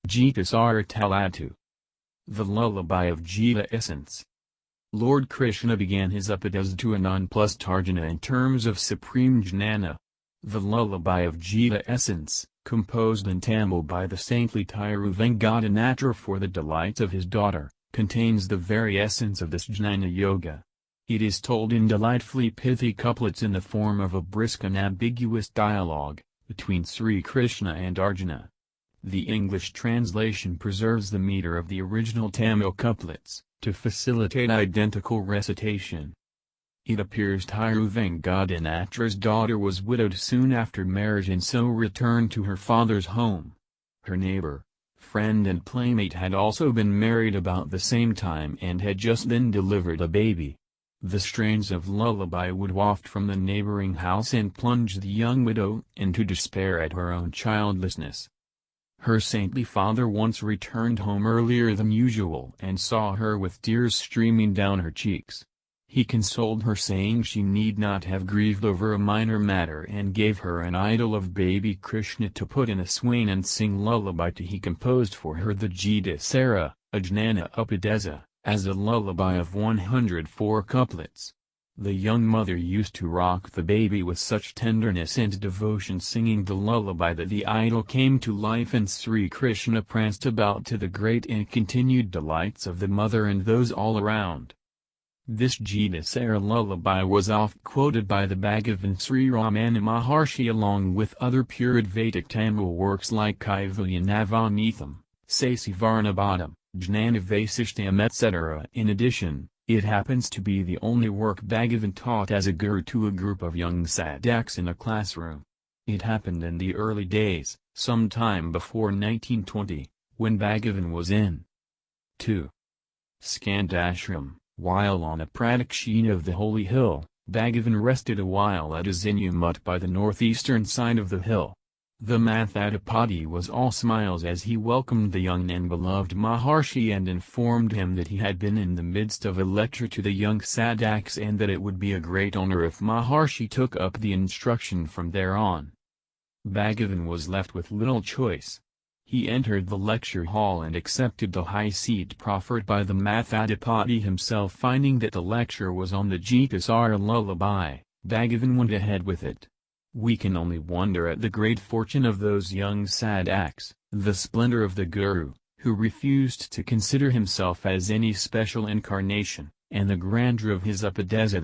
GEETA SAARA TAALAATTU. The Lullaby of Geeta Essence. Lord Krishna began his upadesa to a nonplussed Arjuna in terms of supreme jnana. The Lullaby of Geeta Essence, composed in Tamil by the Saintly Tiru-vengada-nathar for the delights of his daughter, contains the very essence of this Jnana Yoga. It is told in delightfully pithy couplets in the form of a brisk unambiguous dialogue between Sri Krishna and Arjuna. The English translation preserves the metre of the original Tamil couplets, to facilitate identical recitation. It appears Tiru-vengada-nathar's daughter was widowed soon after marriage and so returned to her father's home. Her neighbor, friend and playmate had also been married about the same time and had just then delivered a baby. The strains of lullaby would waft from the neighboring house and plunge the young widow into despair at her own childlessness. Her saintly father once returned home earlier than usual and saw her with tears streaming down her cheeks. He consoled her saying she need not have grieved over a minor matter and gave her an idol of baby Krishna to put in a swain and sing lullaby to. He composed for her the GEETA SAARA, a Jnana upadesa, as a lullaby of 104 couplets. The young mother used to rock the baby with such tenderness and devotion singing the lullaby that the idol came to life and Sri Krishna pranced about to the great and continued delights of the mother and those all around. This GEETA SAARA lullaby was oft quoted by the Bhagavan Sri Ramana Maharshi along with other pure Vedic Tamil works like Kaivalyanavaneetham, Sasivarnabhadam, Jnana Vasishtam etc. In addition, it happens to be the only work Bhagavan taught as a guru to a group of young sadhaks in a classroom. It happened in the early days, sometime before 1920, when Bhagavan was in 2. Skandashram. While on a pradakshina of the holy hill, Bhagavan rested a while at a zinumut by the northeastern side of the hill. The Mathatapati was all smiles as he welcomed the young and beloved Maharshi and informed him that he had been in the midst of a lecture to the young sadhaks and that it would be a great honor if Maharshi took up the instruction from there on. Bhagavan was left with little choice. He entered the lecture hall and accepted the high seat proffered by the Mathatapati himself. Finding that the lecture was on the GEETA SAARA lullaby, Bhagavan went ahead with it. We can only wonder at the great fortune of those young sadhaks, the splendor of the Guru, who refused to consider himself as any special incarnation, and the grandeur of his upadesa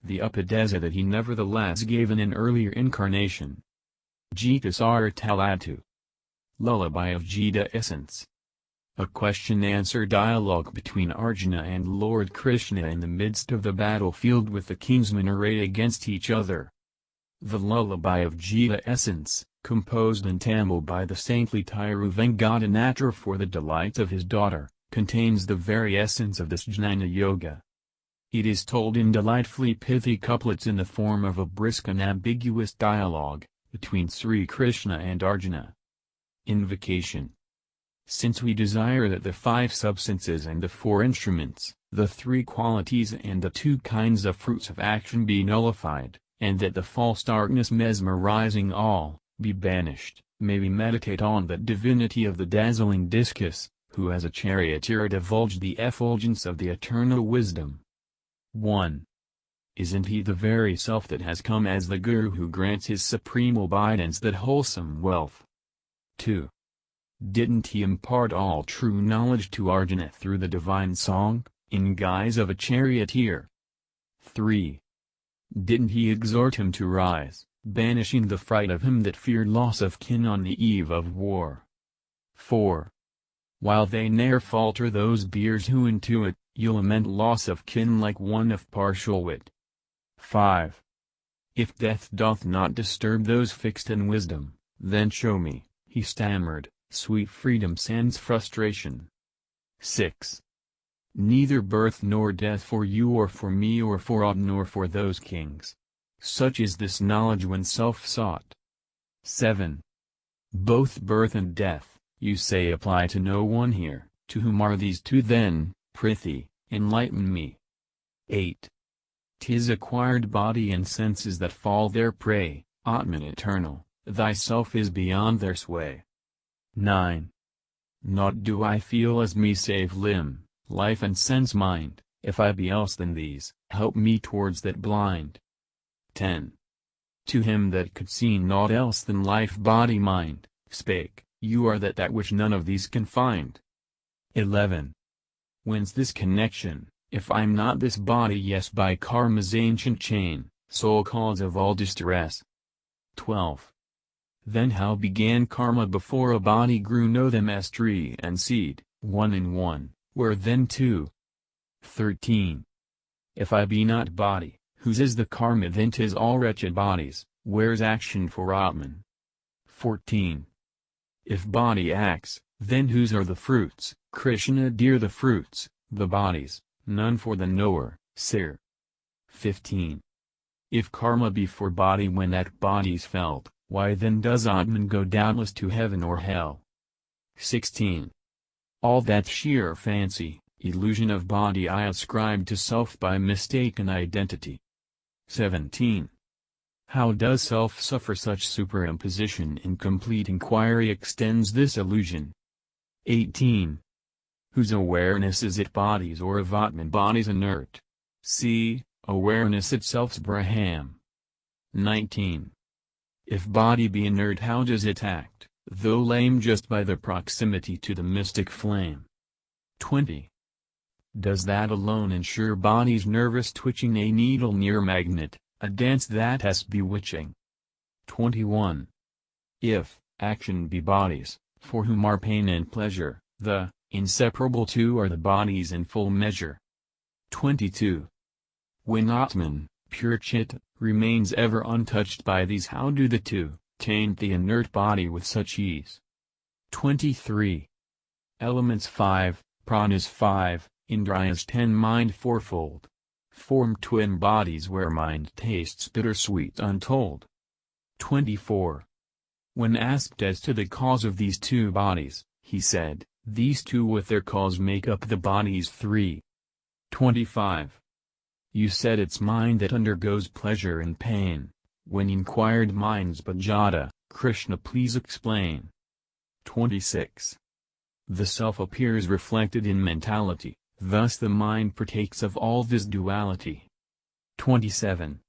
the upadesa that he nevertheless gave in an earlier incarnation. GEETA SAARA TAALAATTU. Lullaby of Geeta Essence. A question-answer dialogue between Arjuna and Lord Krishna in the midst of the battlefield with the kingsmen arrayed against each other. The Lullaby of Geeta Essence, composed in Tamil by the Saintly Tiru-vengada-nathar for the delights of his daughter, contains the very essence of this Jnana Yoga. It is told in delightfully pithy couplets in the form of a brisk unambiguous dialogue between Sri Krishna and Arjuna. Invocation. Since we desire that the 5 substances and the 4 instruments, the 3 qualities and the 2 kinds of fruits of action be nullified, and that the false darkness mesmerizing all, be banished, may we meditate on that divinity of the dazzling discus, who as a charioteer divulged the effulgence of the eternal wisdom. 1. Isn't he the very self that has come as the Guru who grants his supreme abidance that wholesome wealth? 2. Didn't he impart all true knowledge to Arjuna through the divine song, in guise of a charioteer? 3. Didn't he exhort him to rise, banishing the fright of him that feared loss of kin on the eve of war? 4. While they ne'er falter those beers who intuit, you'll lament loss of kin like one of partial wit. 5. If death doth not disturb those fixed in wisdom, then show me, he stammered, sweet freedom sans frustration. 6. Neither birth nor death for you or for me or for aught nor for those kings. Such is this knowledge when self-sought. 7. Both birth and death, you say apply to no one here, to whom are these 2 then, Prithee, enlighten me. 8. 'Tis acquired body and senses that fall their prey, Atman eternal, thyself is beyond their sway. 9. Naught do I feel as me save limb, life and sense mind, if I be else than these, help me towards that blind. 10. To him that could see naught else than life body mind, spake, you are that which none of these can find. 11. Whence this connection, if I'm not this body yes by karma's ancient chain, sole cause of all distress? 12. Then how began karma before a body grew? Know them as tree and seed, one in one, where then two? 13. If I be not body, whose is the karma? Then 'tis all wretched bodies, where's action for Atman? 14. If body acts, then whose are the fruits? Krishna dear the fruits, the bodies, none for the knower, sir. 15. If karma be for body when that body's felt, why then does Atman go doubtless to heaven or hell? 16. All that sheer fancy, illusion of body I ascribe to self by mistaken identity. 17. How does self suffer such superimposition? Incomplete inquiry extends this illusion. 18. Whose awareness is it bodies or of Atman bodies inert? See, awareness itself's Braham. 19. If body be inert how does it act, though lame just by the proximity to the mystic flame? 20. Does that alone ensure body's nervous twitching? A needle near magnet, a dance that has bewitching. 21. If action be bodies, for whom are pain and pleasure, the inseparable two are the bodies in full measure. 22. When Atman, pure Chitta, remains ever untouched by these, how do the two taint the inert body with such ease? 23. Elements 5, pranas 5, Indriyas 10, mind fourfold. Form twin bodies where mind tastes bittersweet untold. 24. When asked as to the cause of these two bodies, he said, these two with their cause make up the bodies three. 25. You said it's mind that undergoes pleasure and pain. When inquired minds but Jada, Krishna please explain. 26. The self appears reflected in mentality, thus the mind partakes of all this duality. 27.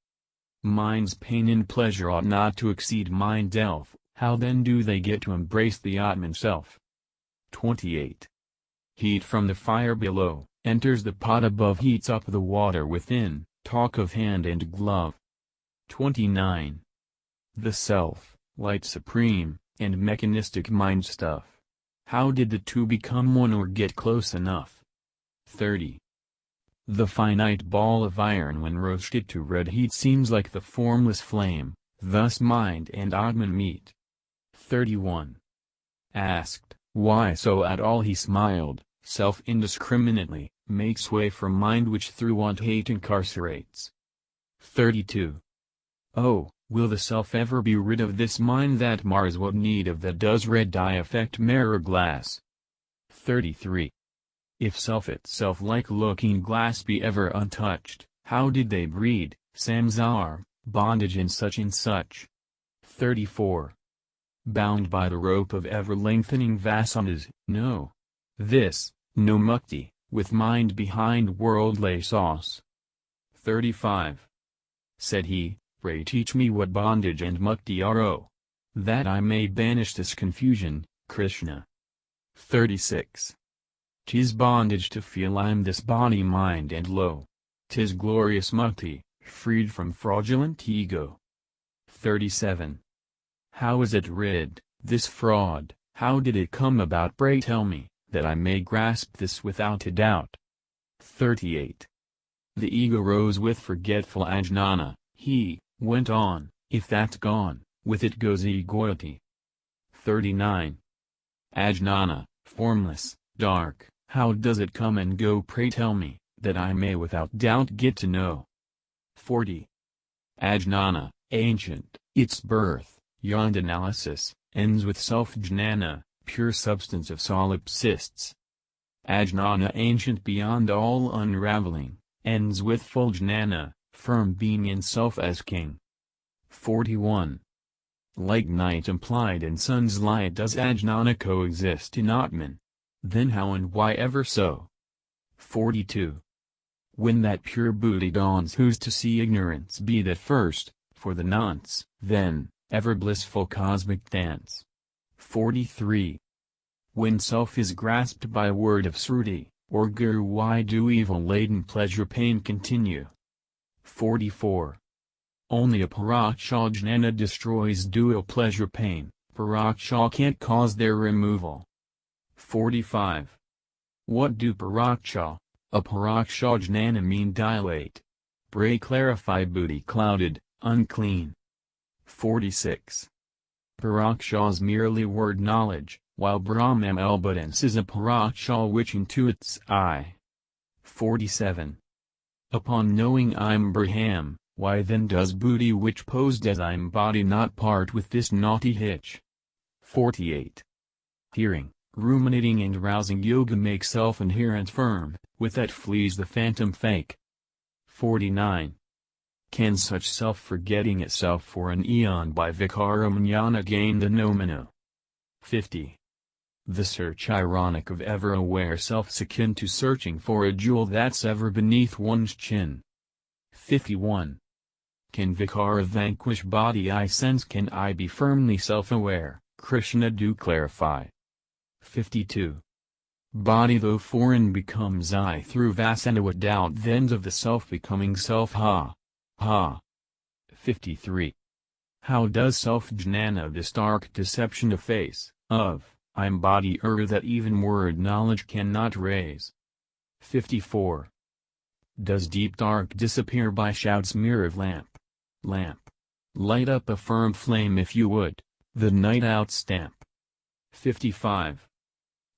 Mind's pain and pleasure ought not to exceed mind delf, how then do they get to embrace the Atman self? 28. Heat from the fire below, enters the pot above, heats up the water within, talk of hand and glove. 29. The self, light supreme, and mechanistic mind stuff. How did the two become one or get close enough? 30. The finite ball of iron when roasted to red heat seems like the formless flame, thus mind and Atman meet. 31. Asked, why so at all he smiled, self indiscriminately, makes way for mind which through want hate incarcerates. 32. Oh, will the self ever be rid of this mind that mars? What need of that does red dye affect mirror glass? 33. If self itself like looking glass be ever untouched, how did they breed, samsar, bondage in such and such? 34. Bound by the rope of ever-lengthening vasanas, no. This, no mukti, with mind behind worldly sauce. 35. Said he, pray teach me what bondage and mukti are, oh, that I may banish this confusion, Krishna. 36. 'Tis bondage to feel I'm this body mind and lo. 'Tis glorious mukti, freed from fraudulent ego. 37. How is it rid, this fraud, how did it come about? Pray tell me, that I may grasp this without a doubt. 38. The ego rose with forgetful ajnana, he went on, if that's gone, with it goes egoity. 39. Ajnana, formless, dark, how does it come and go? Pray tell me, that I may without doubt get to know. 40. Ajnana, ancient, its birth, beyond analysis, ends with self-jnana, pure substance of solipsists. Ajnana, ancient beyond all unraveling, ends with full jnana, firm being in self as king. 41. Like night implied in sun's light does ajnana coexist in Atman, Then how and why ever so? 42. When that pure Buddhi dawns, who's to see ignorance beat at first, for the nonce, then, ever blissful cosmic dance. 43. When self is grasped by a word of Sruti, or Guru, why do evil-laden pleasure-pain continue? 44. Only a Paraksha Jnana destroys dual pleasure-pain, Paraksha can't cause their removal. 45. What do Paraksha, Aparaksha Jnana mean? Dilate. Pray clarify Buddhi clouded, unclean. 46. Paraksha's merely word knowledge, while Brahman evidence is a Paraksha which intuits I. 47. Upon knowing I'm Braham, why then does Buddhi which posed as I'm body not part with this naughty hitch? 48. Hearing, ruminating and rousing yoga make self-inherent firm, with that flees the phantom fake. 49. Can such self-forgetting itself for an eon by vikaramanyana gain the nomino? 50. The search ironic of ever-aware self's akin to searching for a jewel that's ever beneath one's chin. 51. Can vikara vanquish body I sense? Can I be firmly self-aware? Krishna do clarify. 52. Body though foreign becomes I through vasana, what doubt then's of the self becoming self? Ha! Ha! 53. How does self-jnana this dark deception efface, of, I'm body that even word knowledge cannot raise? 54. Does deep dark disappear by shouts mere of lamp? Lamp. Light up a firm flame if you would, the night out stamp. 55.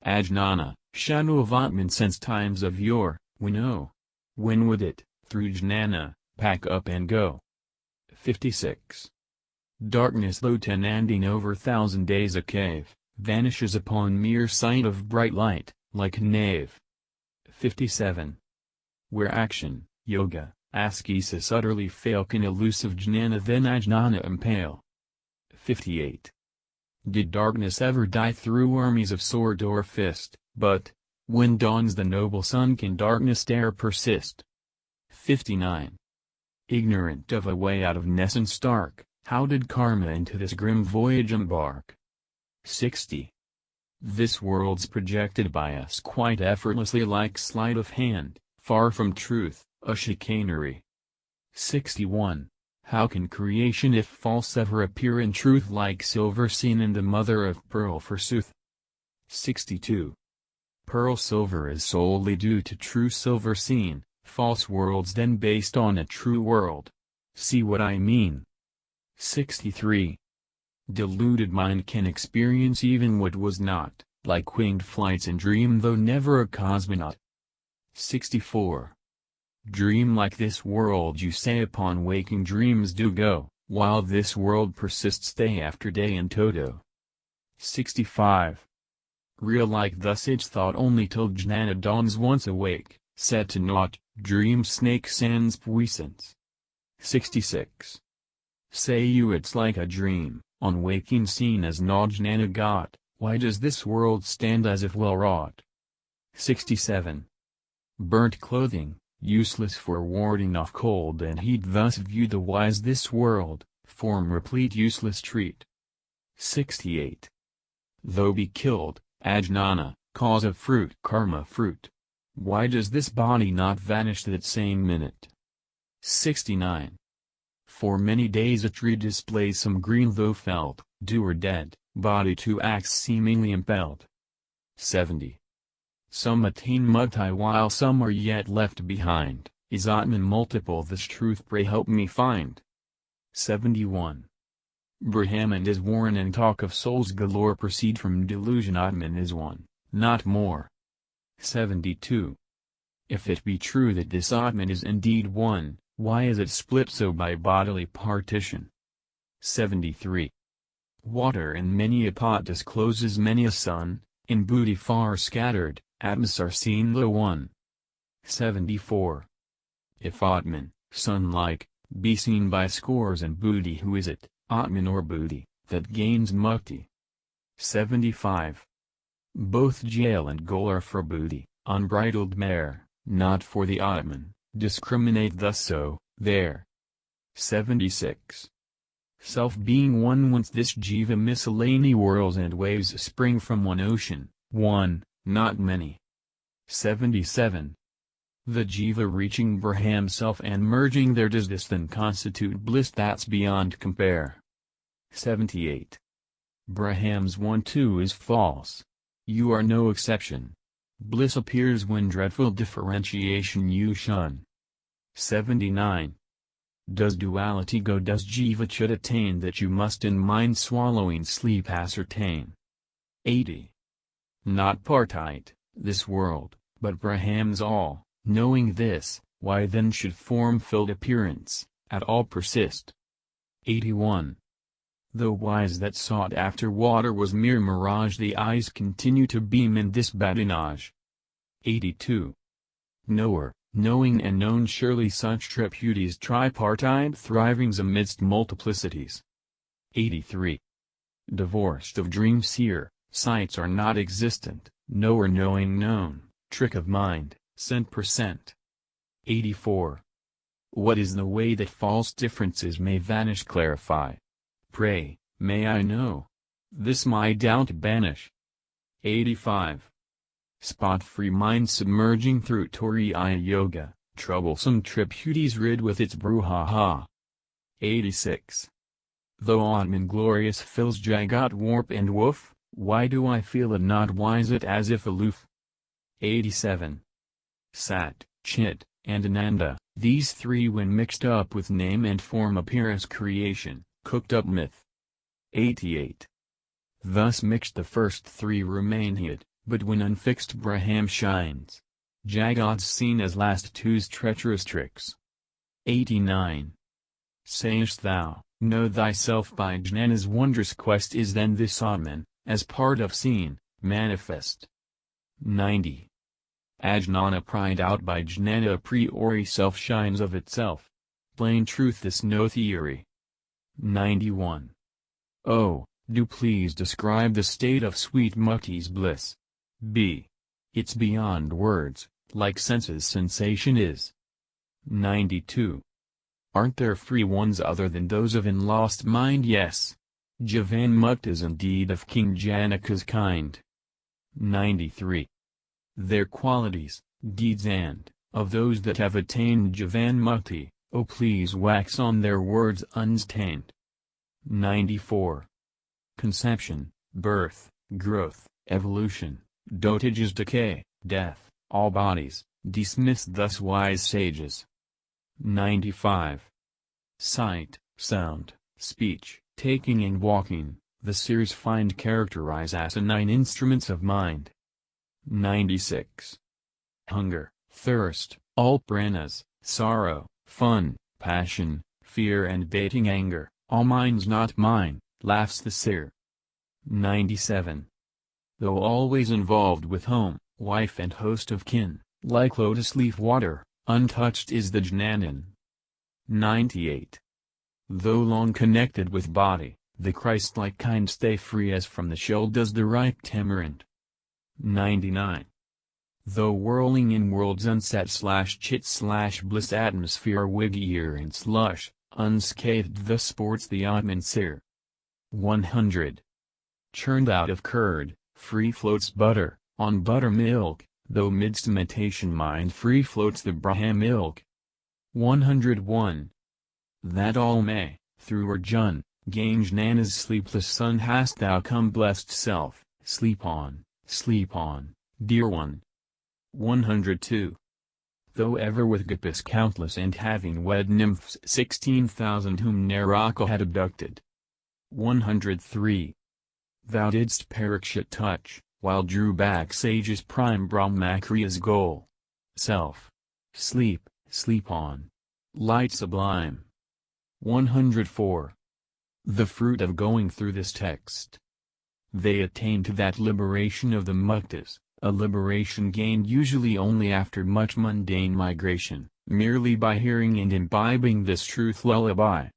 Ajnana, shadow of Atman since times of yore, when would it, through jnana, pack up and go? 56. Darkness though tenanting over 1,000 days a cave, vanishes upon mere sight of bright light, like knave. 57. Where action, yoga, ascesis utterly fail, can elusive jnana then ajnana impale? 58. Did darkness ever die through armies of sword or fist, but, when dawns the noble sun, can darkness dare persist? 59. Ignorant of a way out of nescience stark, how did karma into this grim voyage embark? 60. This world's projected by us quite effortlessly like sleight of hand, far from truth, a chicanery. 61. How can creation if false ever appear in truth like silver seen in the mother of pearl forsooth? 62. Pearl silver is solely due to true silver seen, false worlds then based on a true world. See what I mean? 63. Deluded mind can experience even what was not, like winged flights in dream though never a cosmonaut. 64. Dream like this world you say, upon waking dreams do go, while this world persists day after day in toto. 65. Real like thus it's thought only till jnana dawns once awake, set to naught, dream snake sans puissance. 66. Say you it's like a dream, on waking seen as naught jnana got, why does this world stand as if well wrought? 67. Burnt clothing, useless for warding off cold and heat, thus view the wise this world, form replete useless treat. 68. Though be killed, ajnana, cause of fruit, karma fruit. Why does this body not vanish that same minute? 69. For many days a tree displays some green though felled, doer dead, body to acts seemingly impelled. 70. Some attain mukti while some are yet left behind, is Atman multiple this truth pray help me find. 71. Brahman is worn and talk of souls galore proceed from delusion, Atman is one, not more. 72. If it be true that this Atman is indeed one, why is it split so by bodily partition? 73. Water in many a pot discloses many a sun, in Buddhi far scattered, Atmas are seen the one. 74. If Atman, sun-like, be seen by scores and Buddhi, who is it, Atman or Buddhi, that gains mukti? 75. Both jail and gaol are for booty, unbridled mare, not for the Atman, discriminate thus so, there. 76. Self being one once this jiva miscellany whirls and waves spring from one ocean, one, not many. 77. The jiva reaching Brahman self and merging there, does this then constitute bliss that's beyond compare? 78. Brahman's one too is false. You are no exception. Bliss appears when dreadful differentiation you shun. 79. Does duality go? Does jiva chud attain that you must in mind swallowing sleep ascertain? 80. Not partite, this world, but Brahman's all, knowing this, why then should form-filled appearance, at all persist? 81. Though wise that sought after water was mere mirage, the eyes continue to beam in this badinage. 82. Knower, knowing and known, surely such triputies tripartite thrivings amidst multiplicities. 83. Divorced of dream seer, sights are not existent, knower knowing known, trick of mind, cent%. 84. What is the way that false differences may vanish? Clarify. Pray, may I know? This my doubt banish. 85. Spot-free mind submerging through Turiya Yoga, troublesome triputies rid with its brouhaha. 86. Though Atman glorious fills Jagat warp and woof, why do I feel it not wise it as if aloof? 87. Sat, Chit, and Ananda, these three when mixed up with name and form appear as creation, cooked up myth. 88. Thus mixed the first three remain hid, but when unfixed Brahman shines, Jagat's seen as last two's treacherous tricks. 89. Sayest thou, know thyself by Jnana's wondrous quest, is then this Atman, as part of seen, manifest? 90. Ajnana pried out by Jnana a priori self shines of itself. Plain truth this no theory. 91. Oh, do please describe the state of sweet mukti's bliss. B. It's beyond words, like senses sensation is. 92. Aren't there free ones other than those of in lost mind? Yes. Jivan Mukta is indeed of King Janaka's kind. 93. Their qualities, deeds and, of those that have attained Jivan Mukti, oh please wax on their words unstained. 94. Conception, birth, growth, evolution, dotages, decay, death, all bodies, dismissed thus wise sages. 95. Sight, sound, speech, taking and walking, the seers find characterize as the 9 instruments of mind. 96. Hunger, thirst, all pranas, sorrow, fun, passion, fear and bating anger, all mine's not mine, laughs the seer. 97. Though always involved with home, wife and host of kin, like lotus leaf water, untouched is the Jnanan. 98. Though long connected with body, the Christ-like kind stay free as from the shell does the ripe tamarind. 99. Though whirling in worlds unset/chit/bliss atmosphere wiggier and slush, unscathed thus sports the Atman seer. 100. Churned out of curd, free floats butter, on buttermilk, though midst imitation mind free floats the Brahma milk. 101. That all may, through Arjuna, gain Jnana's sleepless sun hast thou come blessed self, sleep on, dear one. 102. Though ever with gopis countless and having wed nymphs 16,000 whom Naraka had abducted. 103. Thou didst Parikshit touch, while drew back sages prime Brahmacriya's goal. Self. Sleep on. Light sublime. 104. The fruit of going through this text. They attain to that liberation of the muktas, a liberation gained usually only after much mundane migration, merely by hearing and imbibing this truth lullaby.